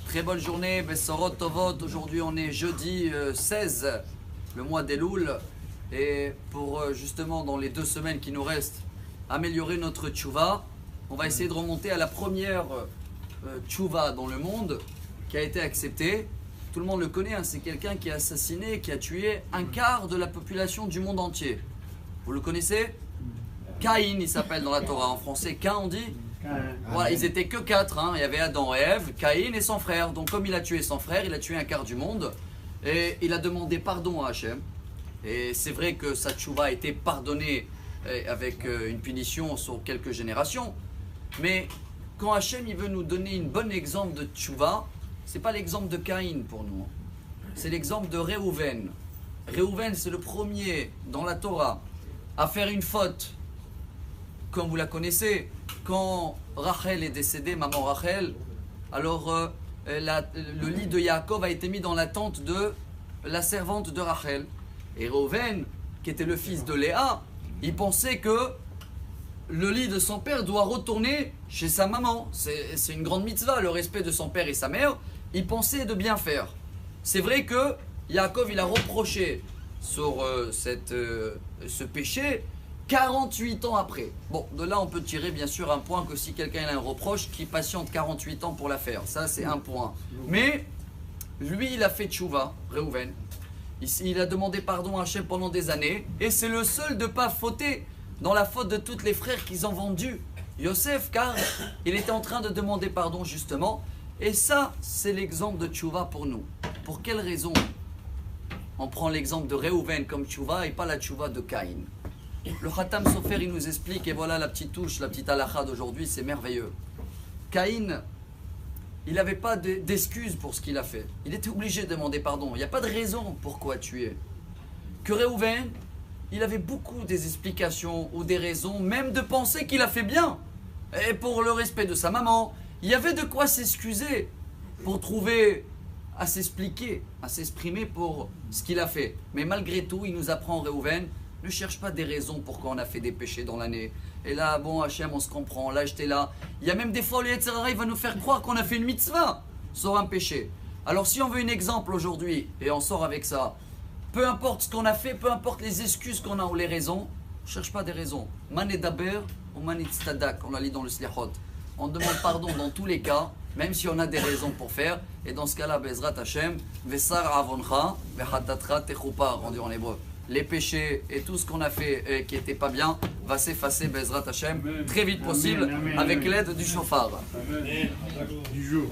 Très bonne journée, Bessorot Tovot. Aujourd'hui on est jeudi 16, le mois d'Elul. Et pour justement dans les 2 semaines qui nous restent, améliorer notre tchouva, on va essayer de remonter à la première tchouva dans le monde qui a été acceptée. Tout le monde le connaît, hein, c'est quelqu'un qui a assassiné, qui a tué un quart de la population du monde entier. Vous le connaissez? Caïn, il s'appelle dans la Torah. En français, Cain on dit. Voilà, ils étaient que 4, hein. Il y avait Adam et Ève, Caïn et son frère. Donc comme il a tué son frère, il a tué un quart du monde. Et il a demandé pardon à Hachem. Et c'est vrai que sa tchouva a été pardonnée avec une punition sur quelques générations. Mais quand Hachem il veut nous donner un bon exemple de tchouva, c'est pas l'exemple de Caïn pour nous. C'est l'exemple de Réhouven. Réhouven, c'est le premier dans la Torah à faire une faute. Comme vous la connaissez, quand Rachel est décédée, maman Rachel, alors le lit de Yaakov a été mis dans la tente de la servante de Rachel. Et Réhouven, qui était le fils de Léa, il pensait que le lit de son père doit retourner chez sa maman. C'est une grande mitzvah, le respect de son père et sa mère. Il pensait de bien faire. C'est vrai que Yaakov il a reproché sur ce péché 48 ans après. Bon, de là on peut tirer bien sûr un point que si quelqu'un a un reproche, qu'il patiente 48 ans pour la faire. Ça c'est un point. Mais lui il a fait tchouva, Réhouven. Il a demandé pardon à Hachem pendant des années. Et c'est le seul de ne pas fauter dans la faute de tous les frères qu'ils ont vendus. Yosef, car il était en train de demander pardon justement. Et ça c'est l'exemple de tchouva pour nous. Pour quelle raison on prend l'exemple de Réhouven comme tchouva et pas la tchouva de Caïn? Le Khatam Sofer il nous explique, et voilà la petite touche, la petite halakha d'aujourd'hui, c'est merveilleux. Caïn, il n'avait pas d'excuse pour ce qu'il a fait. Il était obligé de demander pardon. Il n'y a pas de raison pourquoi tuer. Que Réhouven, il avait beaucoup des explications ou des raisons, même de penser qu'il a fait bien. Et pour le respect de sa maman, il y avait de quoi s'excuser pour trouver à s'expliquer, à s'exprimer pour ce qu'il a fait. Mais malgré tout, il nous apprend Réhouven, ne cherche pas des raisons pourquoi on a fait des péchés dans l'année. Et là, bon, Hachem, on se comprend. Là, j'étais là. Il y a même des fois, le Yetzer Hara, il va nous faire croire qu'on a fait une mitzvah sur un péché. Alors, si on veut un exemple aujourd'hui, et on sort avec ça, peu importe ce qu'on a fait, peu importe les excuses qu'on a ou les raisons, on ne cherche pas des raisons. Man edaber ou man itztadak, on l'a dit dans le Slichot. On demande pardon dans tous les cas, même si on a des raisons pour faire. Et dans ce cas-là, Bezrat Hachem, Vesar avoncha, vechatatra techupar, on dit en hébreu. Les péchés et tout ce qu'on a fait qui n'était pas bien va s'effacer, Bezrat Hachem, très vite possible, avec l'aide du chauffard. Du jour.